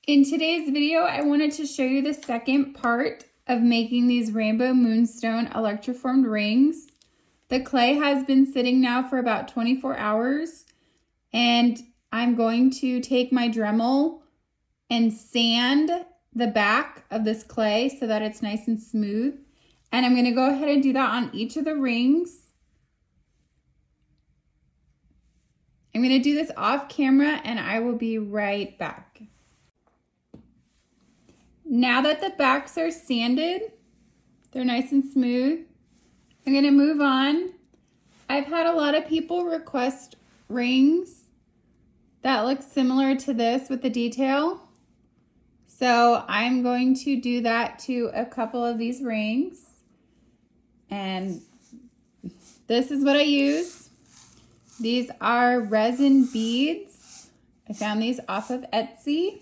In today's video, I wanted to show you the second part of making these Rainbow Moonstone electroformed rings. The clay has been sitting now for about 24 hours, and I'm going to take my Dremel and sand the back of this clay so that it's nice and smooth. And I'm going to go ahead and do that on each of the rings. I'm going to do this off camera and I will be right back. Now that the backs are sanded, they're nice and smooth, I'm going to move on. I've had a lot of people request rings that look similar to this with the detail. So I'm going to do that to a couple of these rings. And this is what I use. These are resin beads. I found these off of Etsy.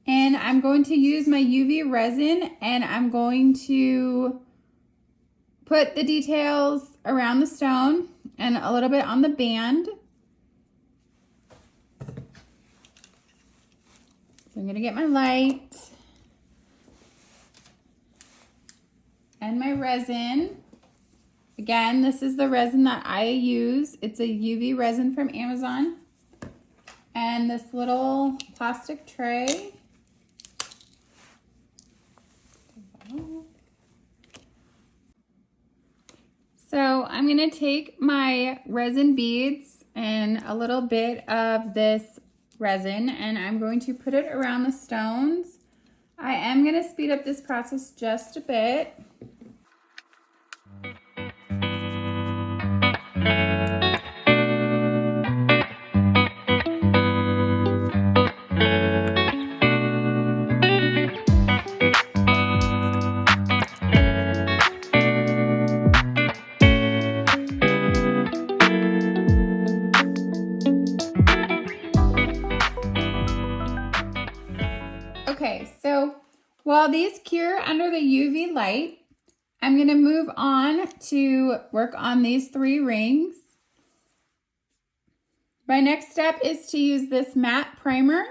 And I'm going to use my UV resin and I'm going to put the details around the stone and a little bit on the band. So I'm going to get my light and my resin. Again, this is the resin that I use. It's a UV resin from Amazon. And this little plastic tray. So I'm going to take my resin beads and a little bit of this resin and I'm going to put it around the stones. I am going to speed up this process just a bit. Okay, so while these cure under the UV light, I'm going to move on to work on these 3 rings. My next step is to use this matte primer.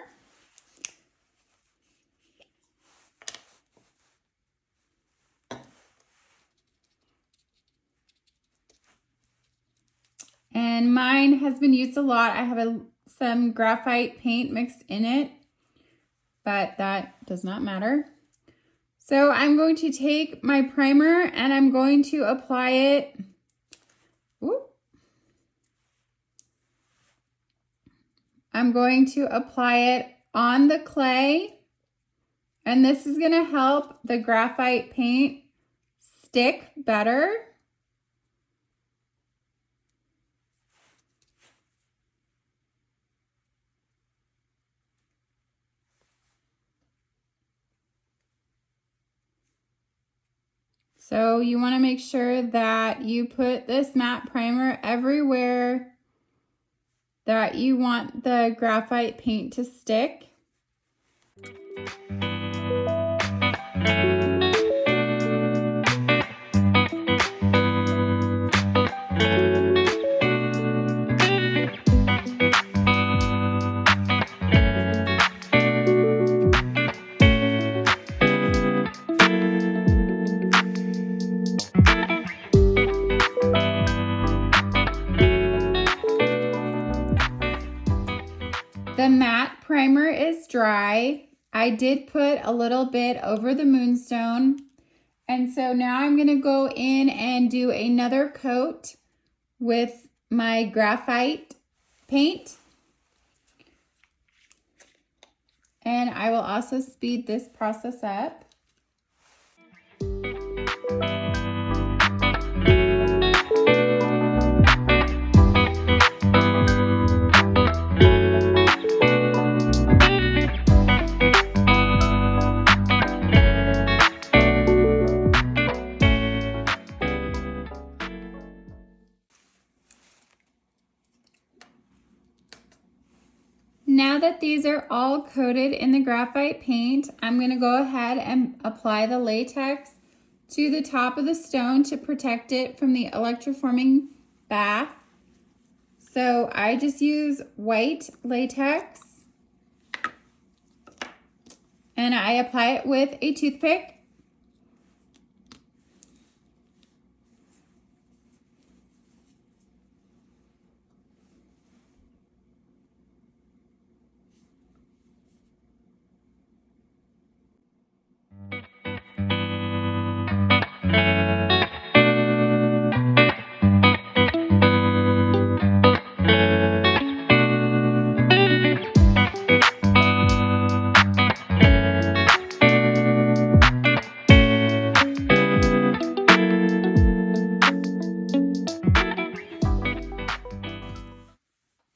And mine has been used a lot. I have some graphite paint mixed in it, but that does not matter. So I'm going to take my primer and I'm going to apply it. I'm going to apply it on the clay, and this is going to help the graphite paint stick better. So you want to make sure that you put this matte primer everywhere that you want the graphite paint to stick. The matte primer is dry. I did put a little bit over the moonstone. And so now I'm going to go in and do another coat with my graphite paint. And I will also speed this process up. Now that these are all coated in the graphite paint, I'm going to go ahead and apply the latex to the top of the stone to protect it from the electroforming bath. So I just use white latex and I apply it with a toothpick.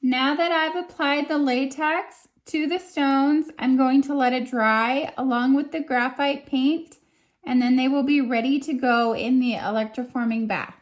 Now that I've applied the latex to the stones, I'm going to let it dry along with the graphite paint, and then they will be ready to go in the electroforming bath.